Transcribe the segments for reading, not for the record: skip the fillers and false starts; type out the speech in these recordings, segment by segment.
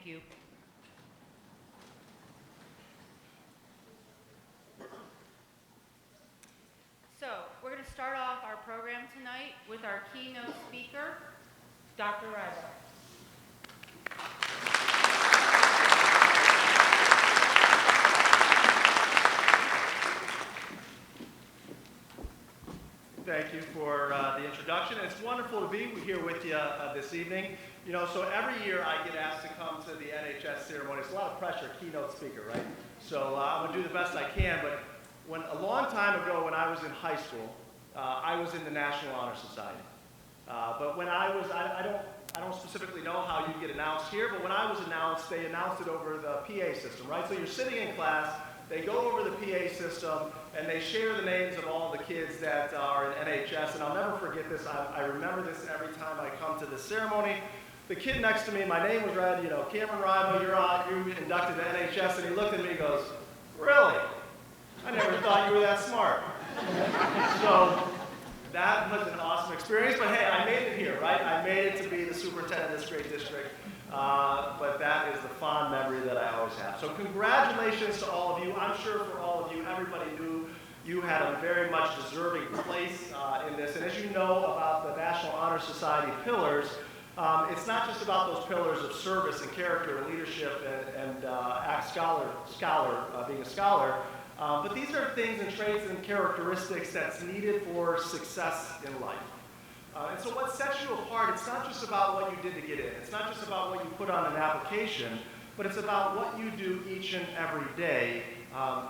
Thank you. So, we're going to start off our program tonight with our keynote speaker, Dr. Ribo. Thank you for the introduction. It's wonderful to be here with you this evening. You know, so every year I get asked to come to the NHS ceremony. It's a lot of pressure, keynote speaker, right? So I'm going to do the best I can, but a long time ago when I was in high school, I was in the National Honor Society. But when I was, I don't specifically know how you get announced here, but when I was announced, they announced it over the PA system, right? So you're sitting in class, they go over the PA system, and they share the names of all the kids that are in NHS, and I'll never forget this. I remember this every time I come to this ceremony. The kid next to me, my name was read, you know, Cameron Ribo, you're inducted to NHS, and he looked at me and goes, really? I never thought you were that smart. So that was an awesome experience, but hey, I made it here, right? I made it to be the superintendent of this great district, but that is the fond memory that I always have. So congratulations to all of you. I'm sure for all of you, everybody knew you had a very much deserving place in this, and as you know about the National Honor Society pillars, it's not just about those pillars of service and character and leadership and being a scholar, but these are things and traits and characteristics that's needed for success in life. And so what sets you apart, it's not just about what you did to get in. It's not just about what you put on an application, but it's about what you do each and every day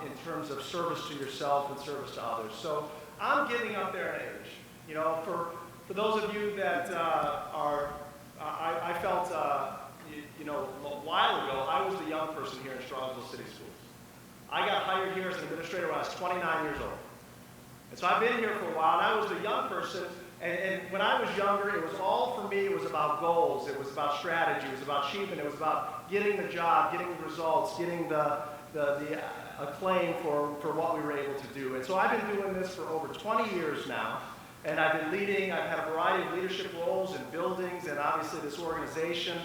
in terms of service to yourself and service to others. So I'm getting up there in age. You know, for those of you that I felt, you know, a while ago, I was the young person here in Strongsville City Schools. I got hired here as an administrator when I was 29 years old. And so I've been here for a while, and I was the young person, and when I was younger, it was all for me, it was about goals, it was about strategy, it was about achievement, it was about getting the job, getting the results, getting the acclaim for what we were able to do. And so I've been doing this for over 20 years now. And I've been leading, I've had a variety of leadership roles in buildings and obviously this organization.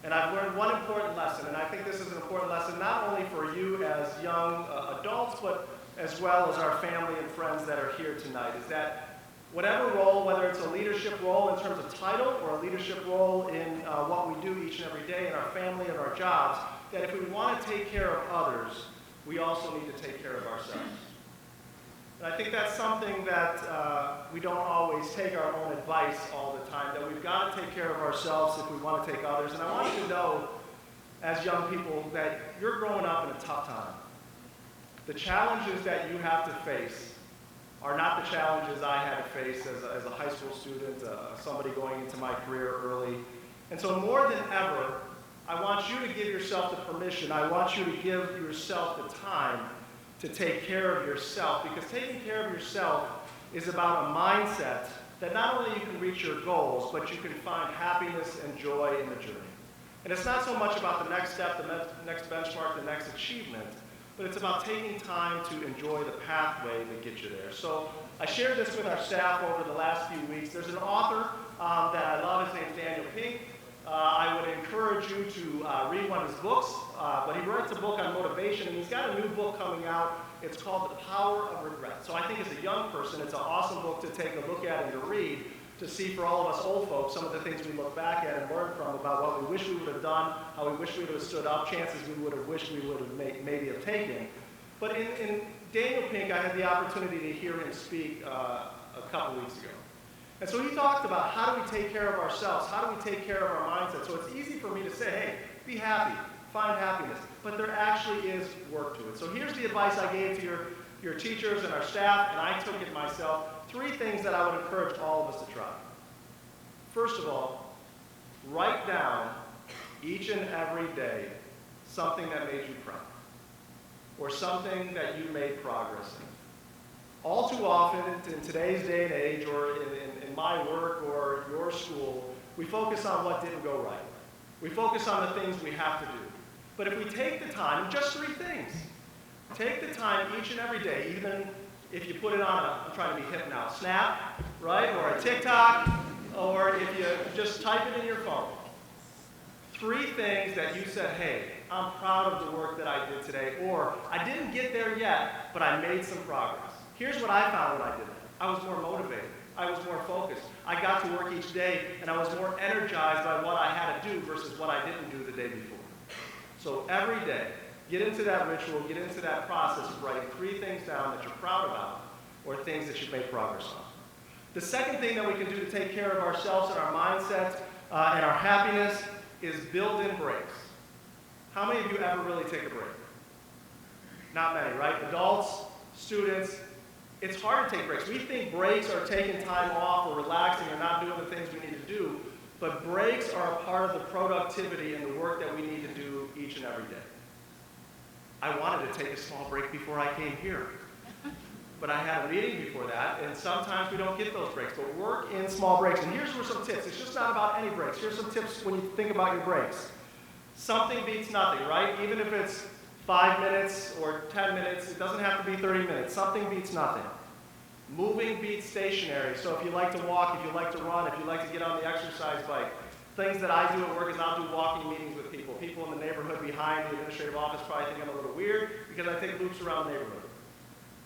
And I've learned one important lesson, and I think this is an important lesson not only for you as young adults, but as well as our family and friends that are here tonight, is that whatever role, whether it's a leadership role in terms of title or a leadership role in what we do each and every day in our family and our jobs, that if we want to take care of others, we also need to take care of ourselves. And I think that's something that we don't always take our own advice all the time, that we've got to take care of ourselves if we want to take others. And I want you to know, as young people, that you're growing up in a tough time. The challenges that you have to face are not the challenges I had to face as a high school student, somebody going into my career early. And so more than ever, I want you to give yourself the permission, I want you to give yourself the time to take care of yourself, because taking care of yourself is about a mindset that not only you can reach your goals, but you can find happiness and joy in the journey. And it's not so much about the next step, the next benchmark, the next achievement, but it's about taking time to enjoy the pathway that gets you there. So I shared this with our staff over the last few weeks. There's an author that I love, his name's Daniel Pink. I would encourage you to read one of his books, but he writes a book on motivation, and he's got a new book coming out. It's called The Power of Regret. So I think as a young person, it's an awesome book to take a look at and to read, to see for all of us old folks some of the things we look back at and learn from about what we wish we would have done, how we wish we would have stood up, chances we would have wished we would have maybe have taken. But in Daniel Pink, I had the opportunity to hear him speak a couple weeks ago. And so he talked about how do we take care of ourselves, how do we take care of our mindset. So it's easy for me to say, hey, be happy, find happiness. But there actually is work to it. So here's the advice I gave to your teachers and our staff, and I took it myself. 3 things that I would encourage all of us to try. First of all, write down each and every day something that made you proud, or something that you made progress in. All too often, in today's day and age, or in my work or your school, we focus on what didn't go right. We focus on the things we have to do. But if we take the time, just 3 things, take the time each and every day, even if you put it on I'm trying to be hip now, Snap, right, or a TikTok, or if you just type it in your phone. 3 things that you said, hey, I'm proud of the work that I did today, or I didn't get there yet, but I made some progress. Here's what I found when I did that. I was more motivated. I was more focused. I got to work each day, and I was more energized by what I had to do versus what I didn't do the day before. So every day, get into that ritual, get into that process of writing 3 things down that you're proud about, or things that you've made progress on. The second thing that we can do to take care of ourselves and our mindset and our happiness is build in breaks. How many of you ever really take a break? Not many, right? Adults, students, it's hard to take breaks. We think breaks are taking time off or relaxing or not doing the things we need to do, but breaks are a part of the productivity and the work that we need to do each and every day. I wanted to take a small break before I came here, but I had a meeting before that, and sometimes we don't get those breaks, but work in small breaks. And here's some tips. It's just not about any breaks. Here's some tips when you think about your breaks. Something beats nothing, right? Even if it's 5 minutes or 10 minutes, it doesn't have to be 30 minutes. Something beats nothing. Moving beats stationary. So if you like to walk, if you like to run, if you like to get on the exercise bike, things that I do at work is I'll do walking meetings with people. People in the neighborhood behind the administrative office probably think I'm a little weird because I take loops around the neighborhood.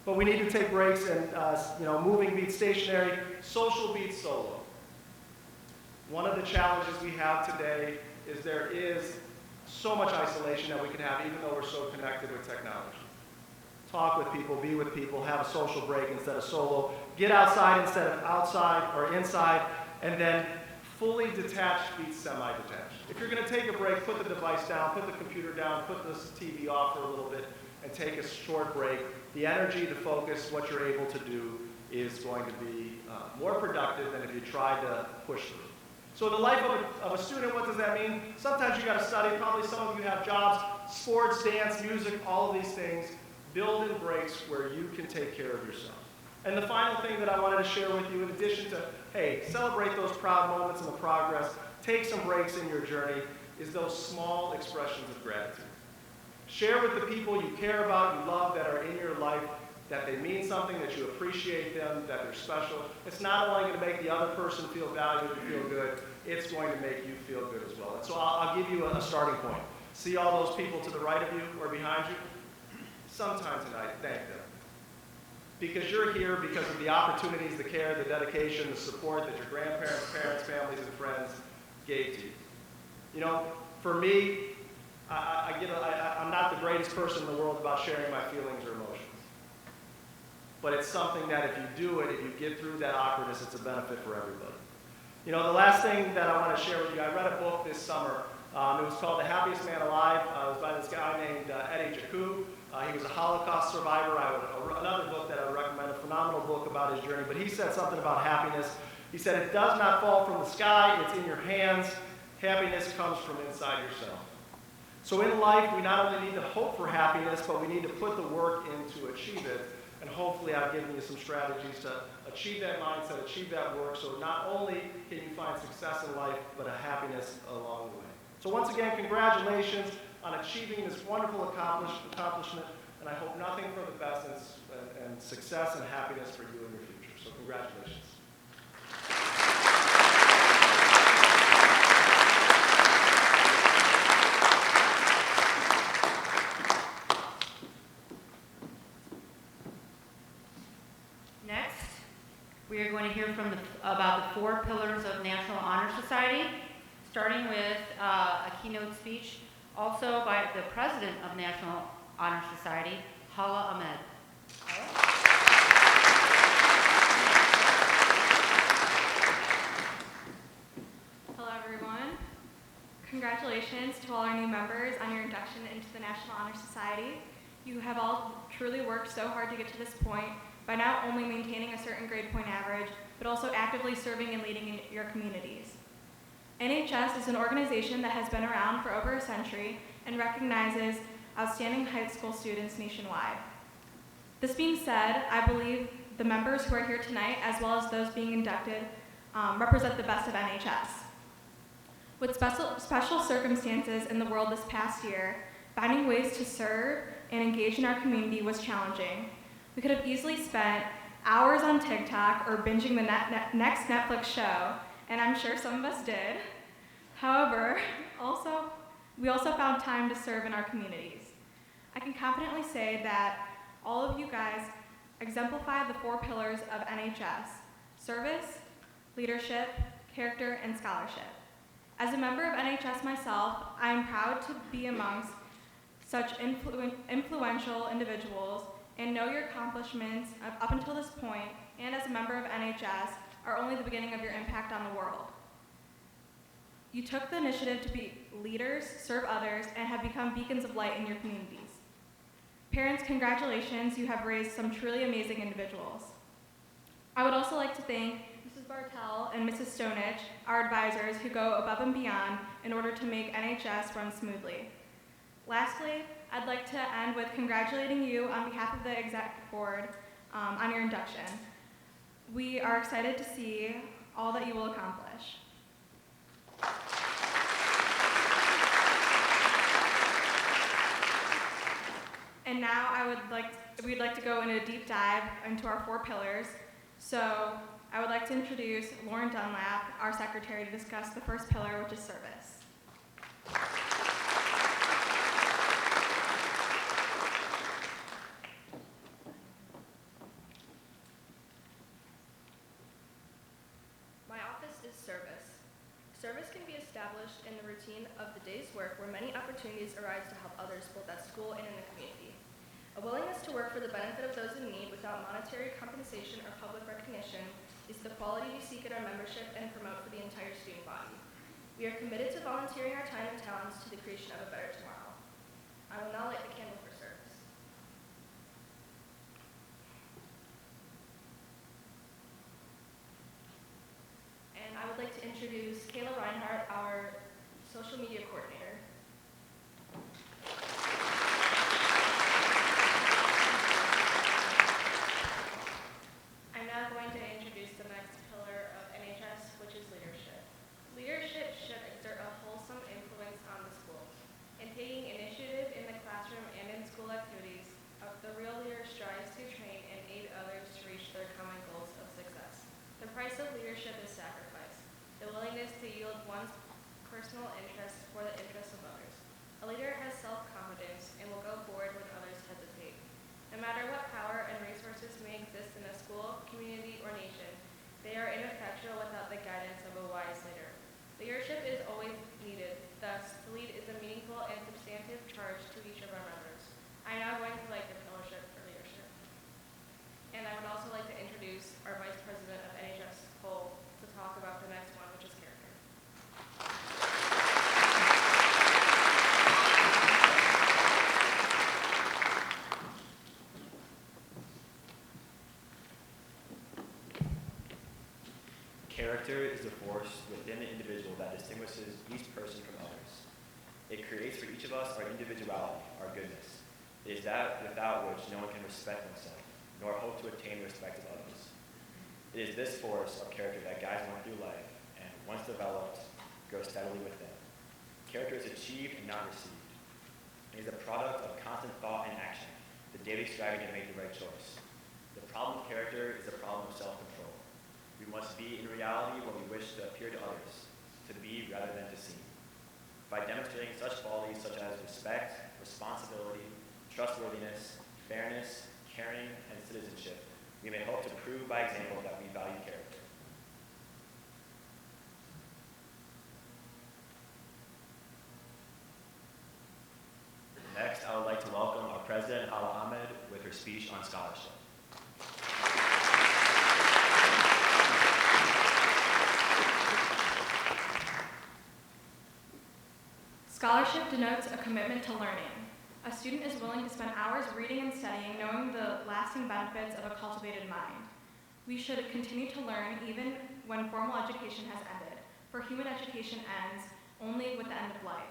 But we need to take breaks, and moving beats stationary, social beats solo. One of the challenges we have today is there is so much isolation that we can have even though we're so connected with technology. Talk with people, be with people, have a social break instead of solo, get outside instead of outside or inside, and then fully detached beats semi-detached. If you're going to take a break, put the device down, put the computer down, put the TV off for a little bit, and take a short break. The energy, the focus, what you're able to do is going to be more productive than if you tried to push through. So in the life of a student, what does that mean? Sometimes you got to study. Probably some of you have jobs, sports, dance, music, all of these things. Build in breaks where you can take care of yourself. And the final thing that I wanted to share with you, in addition to, hey, celebrate those proud moments and the progress, take some breaks in your journey, is those small expressions of gratitude. Share with the people you care about, you love, that are in your life, that they mean something, that you appreciate them, that they're special. It's not only going to make the other person feel valued and feel good, it's going to make you feel good as well. And so I'll give you a starting point. See all those people to the right of you or behind you? Sometime tonight, thank them. Because you're here because of the opportunities, the care, the dedication, the support that your grandparents, parents, families, and friends gave to you. You know, for me, I'm not the greatest person in the world about sharing my feelings or emotions. But it's something that if you do it, if you get through that awkwardness, it's a benefit for everybody. You know, the last thing that I want to share with you, I read a book this summer. It was called The Happiest Man Alive. It was by this guy named Eddie Jaku. He was a Holocaust survivor. Another book that I would recommend, a phenomenal book about his journey. But he said something about happiness. He said, it does not fall from the sky, it's in your hands. Happiness comes from inside yourself. So in life, we not only need to hope for happiness, but we need to put the work in to achieve it. And hopefully I've given you some strategies to achieve that mindset, achieve that work, so not only can you find success in life, but a happiness along the way. So once again, congratulations on achieving this wonderful accomplishment, and I hope nothing but the best and success and happiness for you in your future. So congratulations. Next, we are going to hear about the 4 pillars of National Honor Society, starting with a keynote speech also by the president of National Honor Society, Hala Ahmed. Hello, everyone. Congratulations to all our new members on your induction into the National Honor Society. You have all truly worked so hard to get to this point by not only maintaining a certain grade point average, but also actively serving and leading in your communities. NHS is an organization that has been around for over a century and recognizes outstanding high school students nationwide. This being said, I believe the members who are here tonight, as well as those being inducted, represent the best of NHS. With special circumstances in the world this past year, finding ways to serve and engage in our community was challenging. We could have easily spent hours on TikTok or binging the next Netflix show, and I'm sure some of us did. However, We also found time to serve in our communities. I can confidently say that all of you guys exemplify the 4 pillars of NHS: service, leadership, character, and scholarship. As a member of NHS myself, I am proud to be amongst such influential individuals and know your accomplishments up until this point, and as a member of NHS, are only the beginning of your impact on the world. You took the initiative to be leaders, serve others, and have become beacons of light in your communities. Parents, congratulations, you have raised some truly amazing individuals. I would also like to thank Mrs. Bartell and Mrs. Stonich, our advisors who go above and beyond in order to make NHS run smoothly. Lastly, I'd like to end with congratulating you on behalf of the exec board on your induction. We are excited to see all that you will accomplish. And now we'd like to go into a deep dive into our 4 pillars. So I would like to introduce Lauren Dunlap, our secretary, to discuss the first pillar, which is service. My office is service. Service can be established in the routine of the day's work where many opportunities arise to help others both at school and in the community. A willingness to work for the benefit of those in need without monetary compensation or public recognition is the quality we seek in our membership and promote for the entire student body. We are committed to volunteering our time and talents to the creation of a better tomorrow. I will now light the candle for service. And I would like to introduce Kayla Reinhardt, our social media coordinator. I'm now going to introduce the next pillar of NHS, which is leadership. Leadership should exert a wholesome influence on the school. In taking initiative in the classroom and in school activities, the real leader strives to train and aid others to reach their common goals of success. The price of leadership is sacrifice, the willingness to yield one's personal interests for the interests of others. A leader has self-confidence and will go forward when others hesitate. No matter what power and resources may exist in a school, community, or nation, they are ineffectual without the guidance of a wise leader. Leadership is always needed. Thus, to lead is a meaningful and substantive charge to each of our members. I am now going to light the fellowship for leadership. And I would also like to introduce our Vice President of NHS, Cole, to talk about the next one, which is character. Character is the force within the individual that distinguishes each person from others. It creates for each of us our individuality, our goodness. It is that without which no one can respect oneself, nor hope to attain the respect of others. It is this force of character that guides one through life, and once developed, grows steadily within. Character is achieved and not received. It is a product of constant thought and action, the daily striving to make the right choice. The problem of character is the problem of self-control. We must be in reality what we wish to appear to others, to be rather than to seem. By demonstrating such qualities such as respect, responsibility, trustworthiness, fairness, caring, and citizenship, we may hope to prove by example that we value character. Next, I would like to welcome our President, Hala Ahmed, with her speech on scholarship. Scholarship denotes a commitment to learning. A student is willing to spend hours reading and studying, knowing the lasting benefits of a cultivated mind. We should continue to learn even when formal education has ended, for human education ends only with the end of life.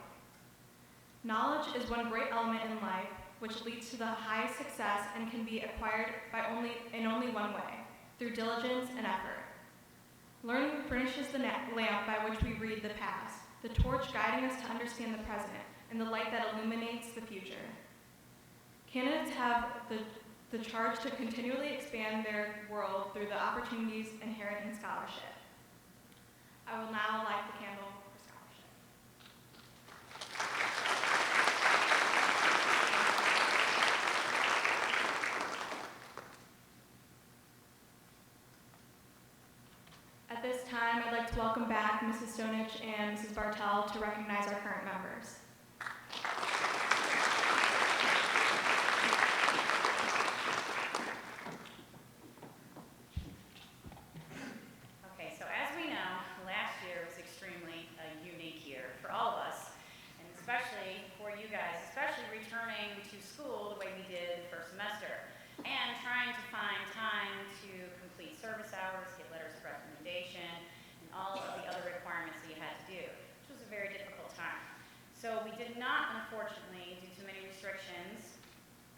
Knowledge is one great element in life which leads to the highest success and can be acquired in only one way, through diligence and effort. Learning furnishes the lamp by which we read the past, the torch guiding us to understand the present, and the light that illuminates the future. Candidates have the charge to continually expand their world through the opportunities inherent in scholarship. I will now light the candle for scholarship. to welcome back Mrs. Stonich and Mrs. Bartel to recognize our current members. Okay, so as we know, last year was extremely a unique year for all of us, and especially for you guys, especially returning to school the way we did the first semester, and trying to find time to complete service hours, get letters of recommendation, and all of the other requirements that you had to do, which was a very difficult time. So we did not, unfortunately, due to many restrictions,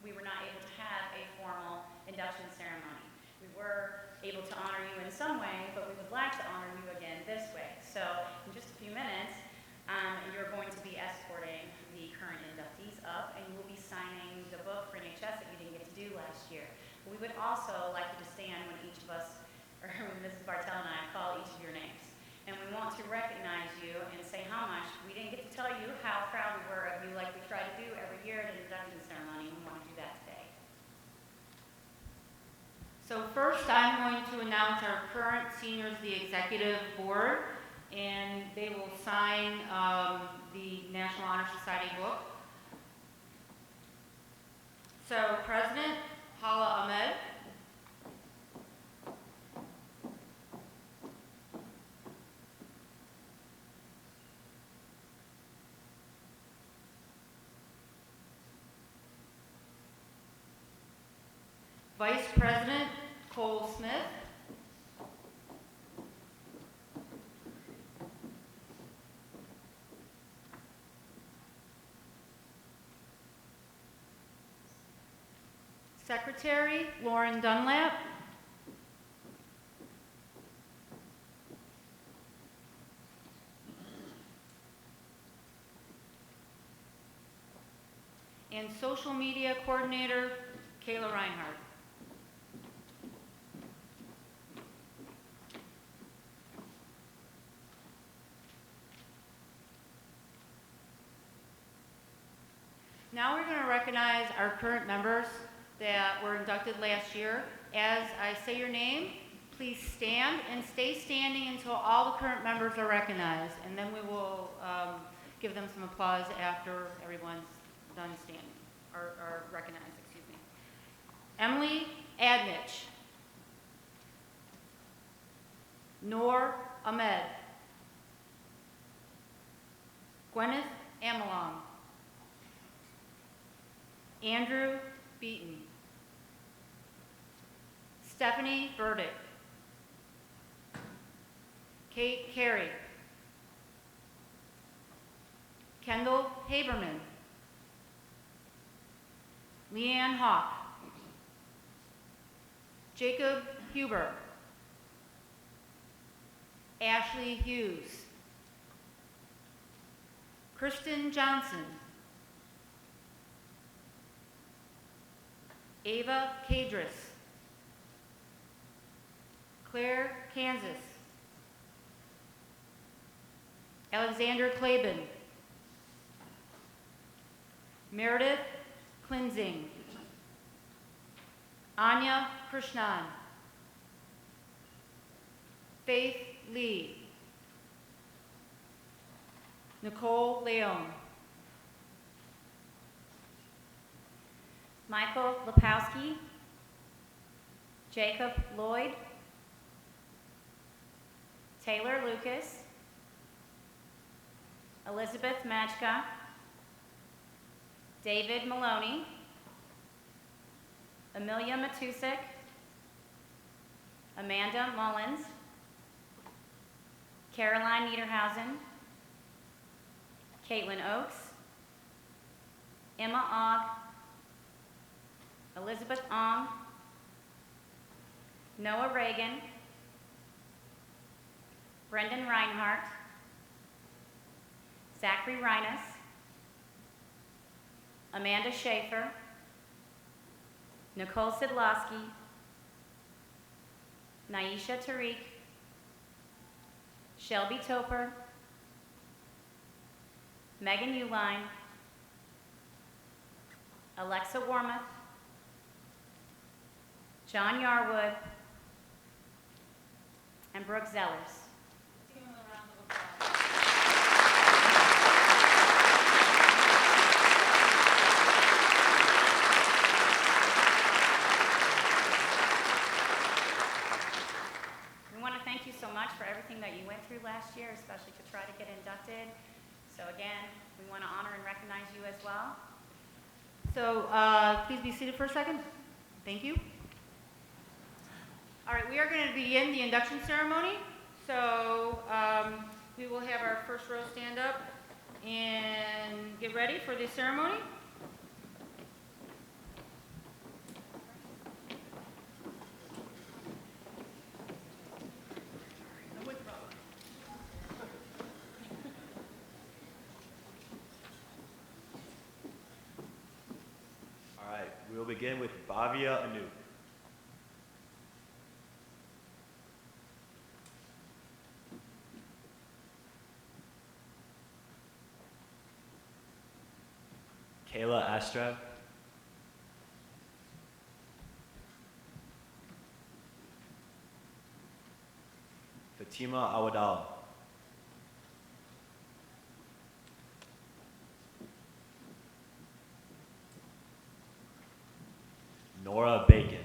we were not able to have a formal induction ceremony. We were able to honor you in some way, but we would like to honor you again this way. So in just a few minutes, you're going to be escorting the current inductees up, and you will be signing the book for NHS that you didn't get to do last year. But we would also like you to stand when each of us, or when Mrs. Bartel and I, call each of your names. And we want to recognize you and say how much. We didn't get to tell you how proud we were of you like we try to do every year at an induction ceremony, and we want to do that today. So first, I'm going to announce our current seniors, the executive board, and they will sign the National Honor Society book. So President Hala Ahmed, Vice President Cole Smith, Secretary Lauren Dunlap, and Social Media Coordinator Kayla Reinhardt. Now we're going to recognize our current members that were inducted last year. As I say your name, please stand and stay standing until all the current members are recognized, and then we will give them some applause after everyone's done standing, or recognized, excuse me. Emily Adnich, Noor Ahmed, Gwyneth Amalong, Andrew Beaton, Stephanie Burdick, Kate Carey, Kendall Haberman, Leanne Hawk, Jacob Huber, Ashley Hughes, Kristen Johnson, Ava Cadris, Claire Kansas, Alexander Claben, Meredith Klinzing, Anya Krishnan, Faith Lee, Nicole Leon, Michael Lepowski, Jacob Lloyd, Taylor Lucas, Elizabeth Majka, David Maloney, Amelia Matusik, Amanda Mullins, Caroline Niederhausen, Caitlin Oakes, Emma Ogg, Elizabeth Ong, Noah Reagan, Brendan Reinhardt, Zachary Reines, Amanda Schaefer, Nicole Sidlowski, Naisha Tariq, Shelby Toper, Megan Uline, Alexa Warmoth, John Yarwood, and Brooke Zellers. much for everything that you went through last year, especially to try to get inducted. So again, we want to honor and recognize you as well. So please be seated for a second. Thank you. All right, we are going to begin the induction ceremony. So we will have our first row stand up and get ready for the ceremony. All right, we will begin with Bhavya Anu. Kayla Astra. Fatima Awadala. Nora Bacon.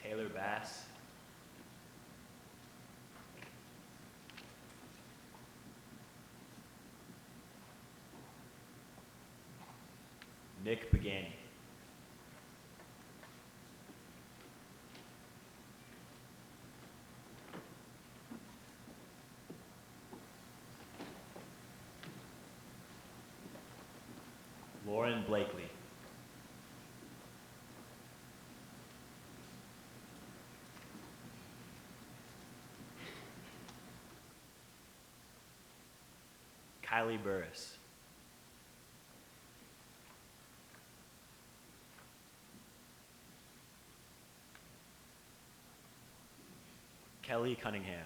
Taylor Bass. Nick Pagani. Lauren Blakely. Kylie Burris. Kelly Cunningham.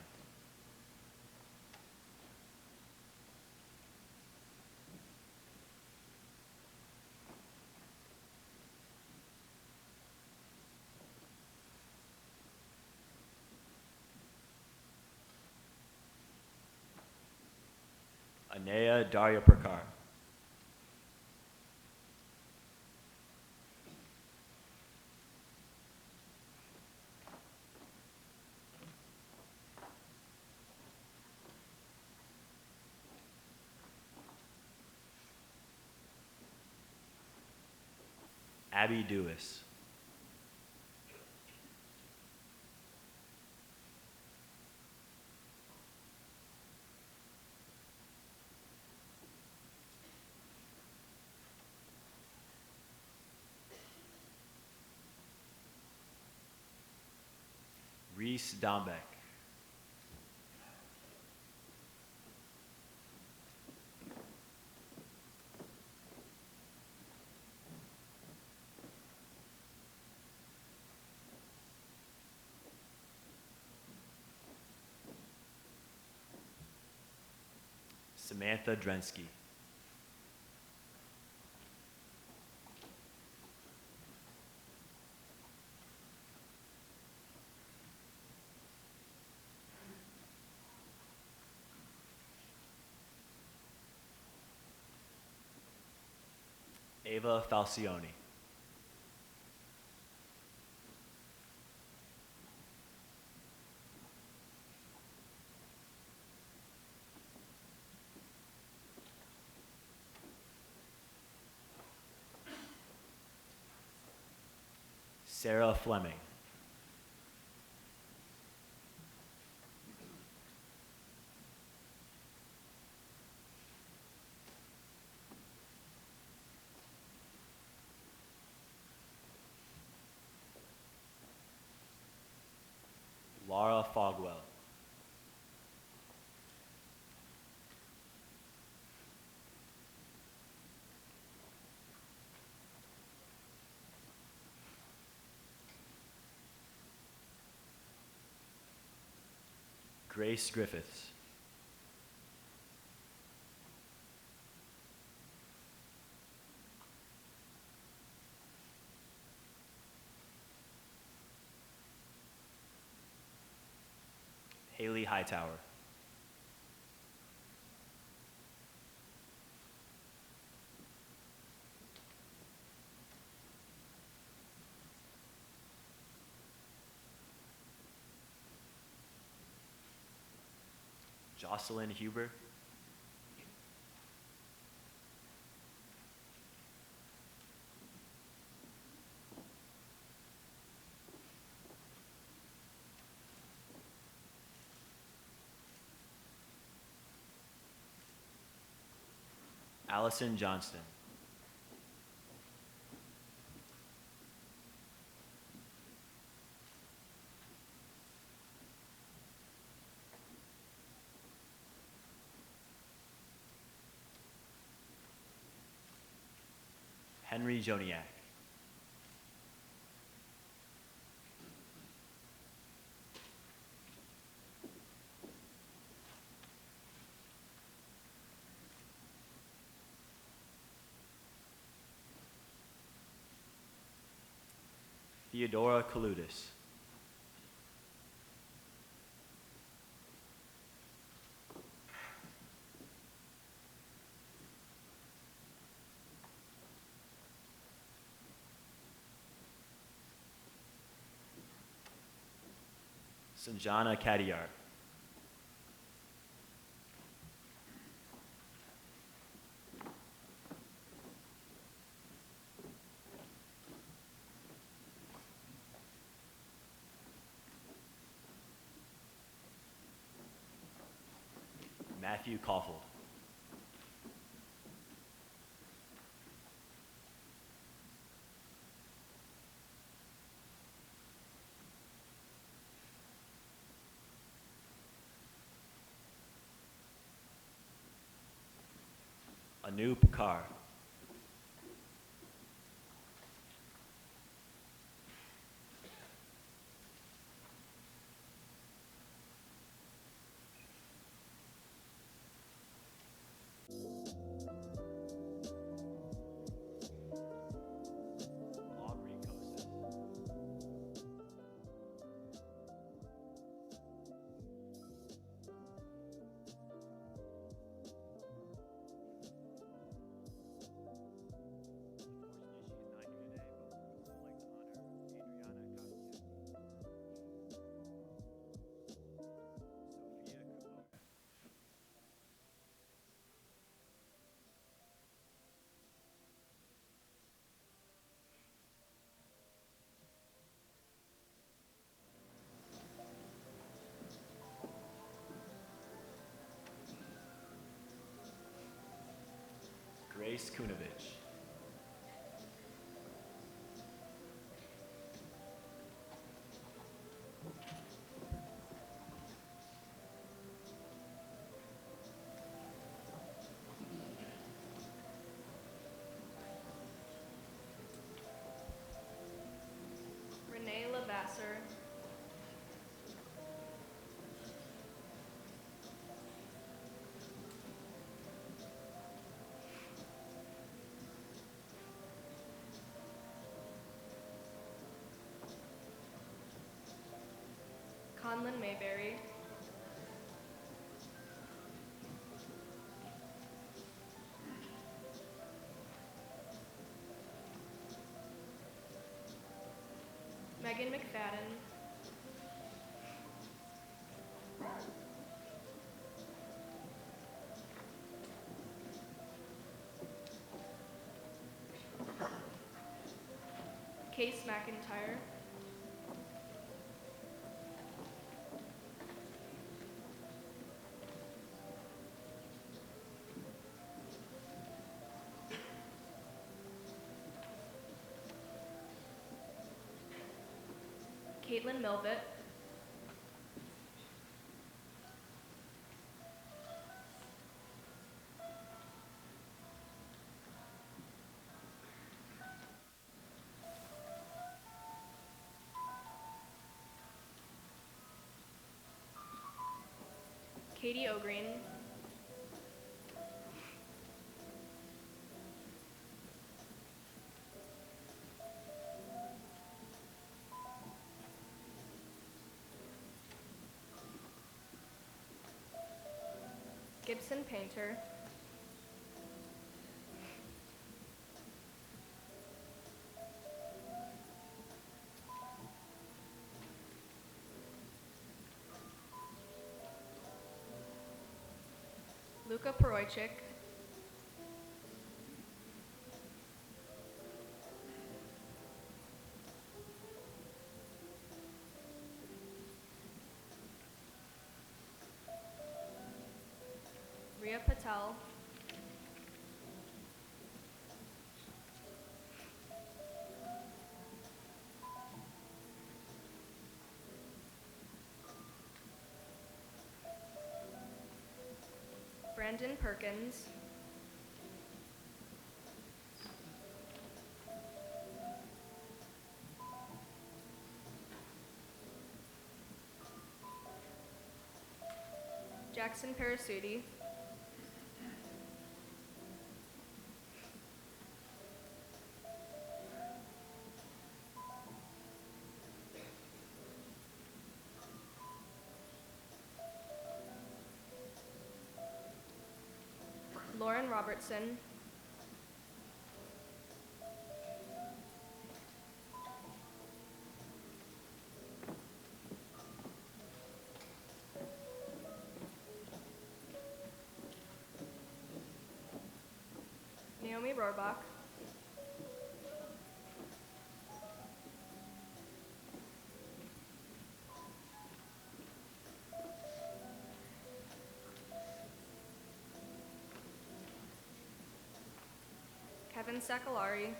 Anaya Daria Prakar. Abby Dewis. Reese Dombeck. Samantha Drensky. Ava Falcioni. Sarah Fleming. Laura Fogwell. Grace Griffiths. Haley Hightower. Jocelyn Huber. Allison Johnston. Henry Joniak. Theodora Kaludis. Sanjana Kadiyar. Matthew Caulfield. Anu Picard. Aubrey Costa. Grace Kunovich. Renee Lavasser. Conlon Mayberry. Megan McFadden. Case McIntyre. Caitlin Milvitt. Katie O'Green. Gibson Painter. Luka Porojchik, Ria Patel, Brandon Perkins, Jackson Parasuti, Lauren Robertson, Naomi Rohrbach, Kevin Sakalari,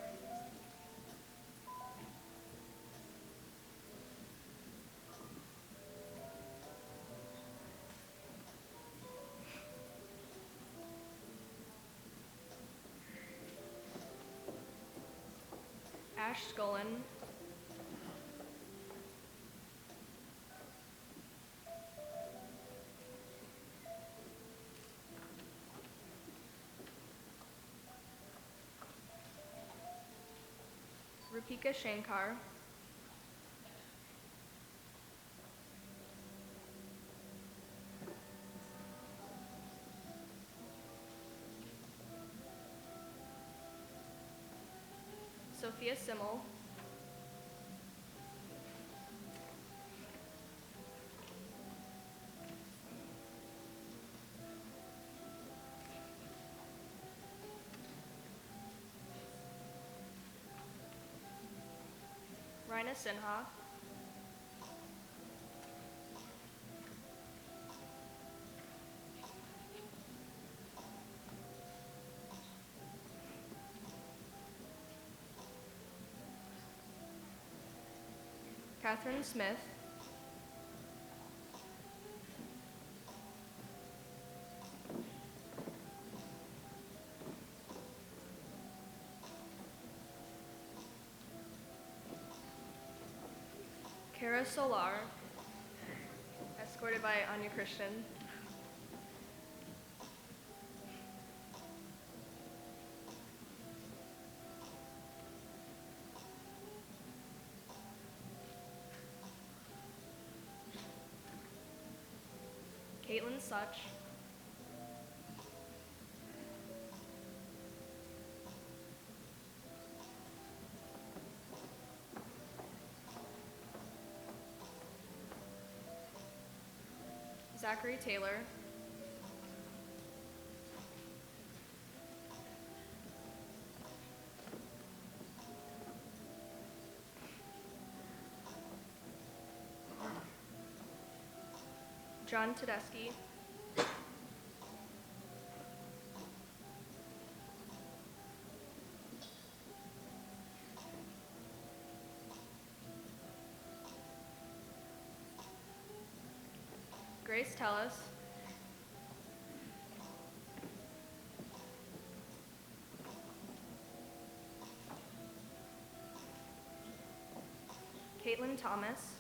Ash Scullin, Rupika Shankar, Sophia Simmel, Raina Sinha, Catherine Smith, Kara Solar, escorted by Anya Christian, Caitlin Such, Zachary Taylor, John Tedeschi, Grace Tellis, Caitlin Thomas,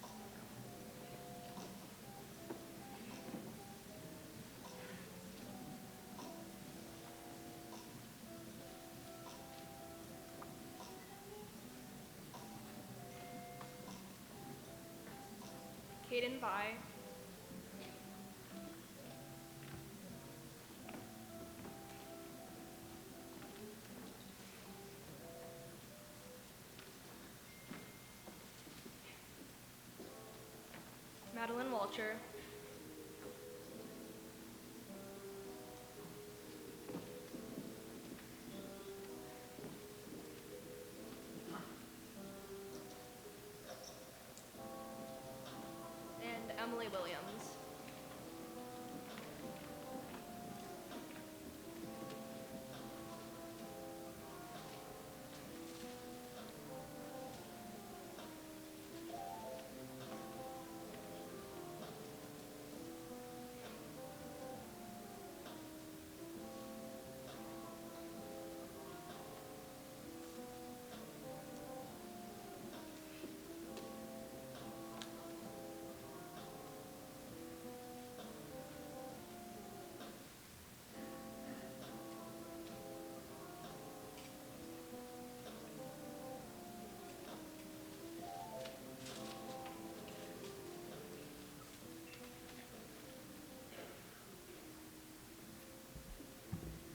Caden Bai, Madeline Walcher, Emily Williams.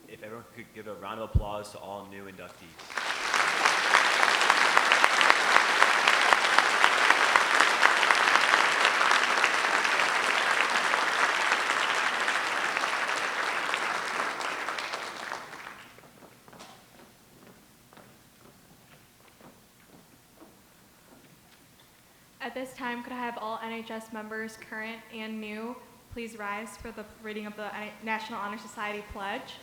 If everyone could give a round of applause to all new inductees. At this time, could I have all NHS members, current and new, please rise for the reading of the National Honor Society Pledge.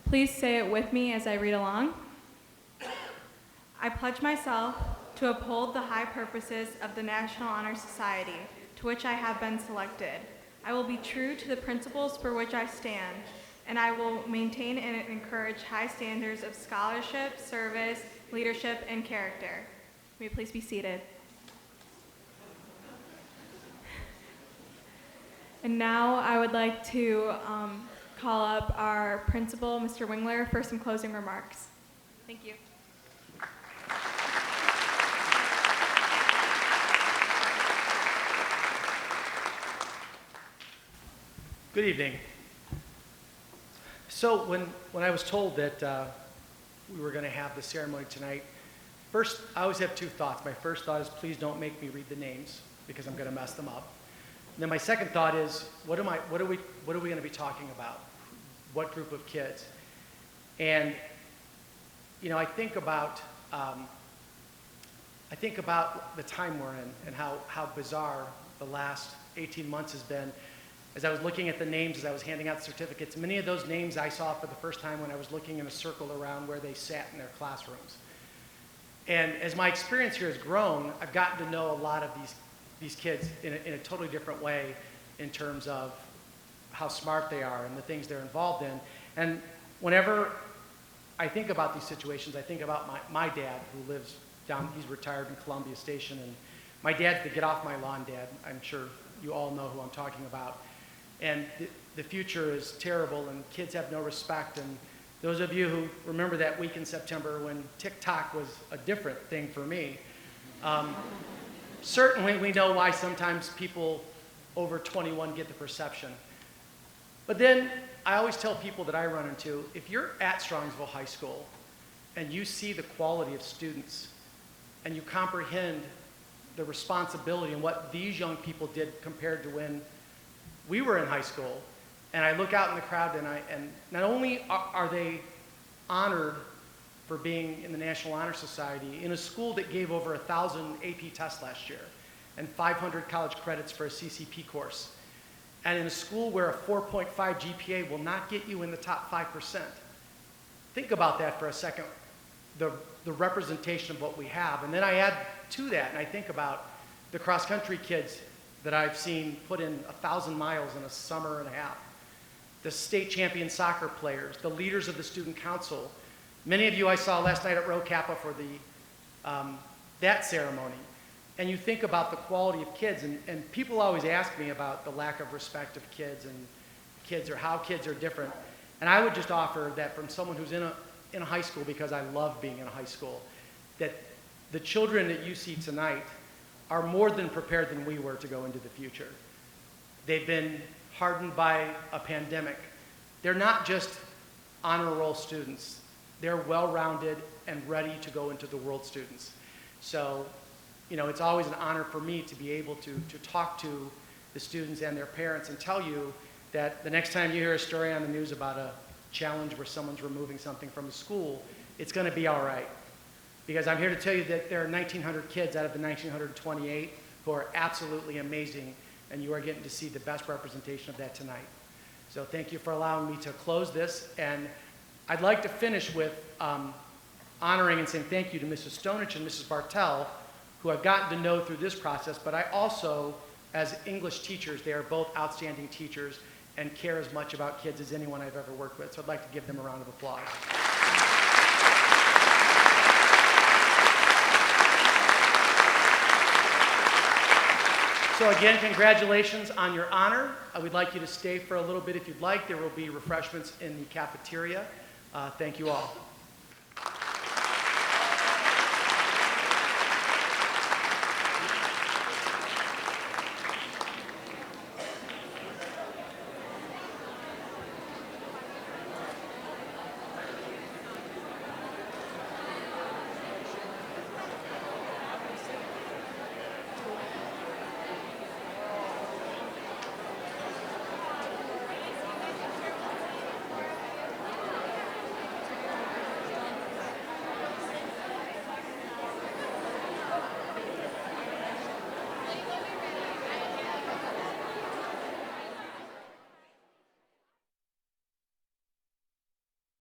Please say it with me as I read along. I pledge myself to uphold the high purposes of the National Honor Society, to which I have been selected. I will be true to the principles for which I stand, and I will maintain and encourage high standards of scholarship, service, leadership, and character. May you please be seated. And now I would like to call up our principal, Mr. Wingler, for some closing remarks. Thank you. Good evening. So when I was told that we were going to have the ceremony tonight, first, I always have two thoughts. My first thought is, please don't make me read the names because I'm going to mess them up. And then my second thought is, what are we going to be talking about? What group of kids? And I think about the time we're in and how bizarre the last 18 months has been. As I was looking at the names, as I was handing out certificates, many of those names I saw for the first time when I was looking in a circle around where they sat in their classrooms. And as my experience here has grown, I've gotten to know a lot of these kids in a totally different way in terms of how smart they are and the things they're involved in. And whenever I think about these situations, I think about my dad, who lives down, he's retired in Columbia Station, and my dad's the get off my lawn dad. I'm sure you all know who I'm talking about. And the future is terrible, and kids have no respect. And those of you who remember that week in September when TikTok was a different thing for me, certainly we know why sometimes people over 21 get the perception. But then I always tell people that I run into, if you're at Strongsville High School and you see the quality of students and you comprehend the responsibility and what these young people did compared to when we were in high school, and I look out in the crowd and not only are they honored for being in the National Honor Society in a school that gave over 1,000 AP tests last year and 500 college credits for a CCP course, and in a school where a 4.5 GPA will not get you in the top 5%. Think about that for a second, the representation of what we have. And then I add to that, and I think about the cross-country kids that I've seen put in 1,000 miles in a summer and a half, the state champion soccer players, the leaders of the student council. Many of you I saw last night at Rho Kappa for that ceremony. And you think about the quality of kids, and people always ask me about the lack of respect of kids and kids, or how kids are different. And I would just offer that from someone who's in a high school, because I love being in a high school, that the children that you see tonight are more than prepared than we were to go into the future. They've been hardened by a pandemic. They're not just honor roll students. They're well-rounded and ready to go into the world students. So, it's always an honor for me to be able to talk to the students and their parents and tell you that the next time you hear a story on the news about a challenge where someone's removing something from the school, it's going to be all right. Because I'm here to tell you that there are 1,900 kids out of the 1,928 who are absolutely amazing, and you are getting to see the best representation of that tonight. So thank you for allowing me to close this, and I'd like to finish with honoring and saying thank you to Mrs. Stonich and Mrs. Bartel, who I've gotten to know through this process, but I also, as English teachers, they are both outstanding teachers and care as much about kids as anyone I've ever worked with. So I'd like to give them a round of applause. So again, congratulations on your honor. We'd like you to stay for a little bit if you'd like. There will be refreshments in the cafeteria. Thank you all.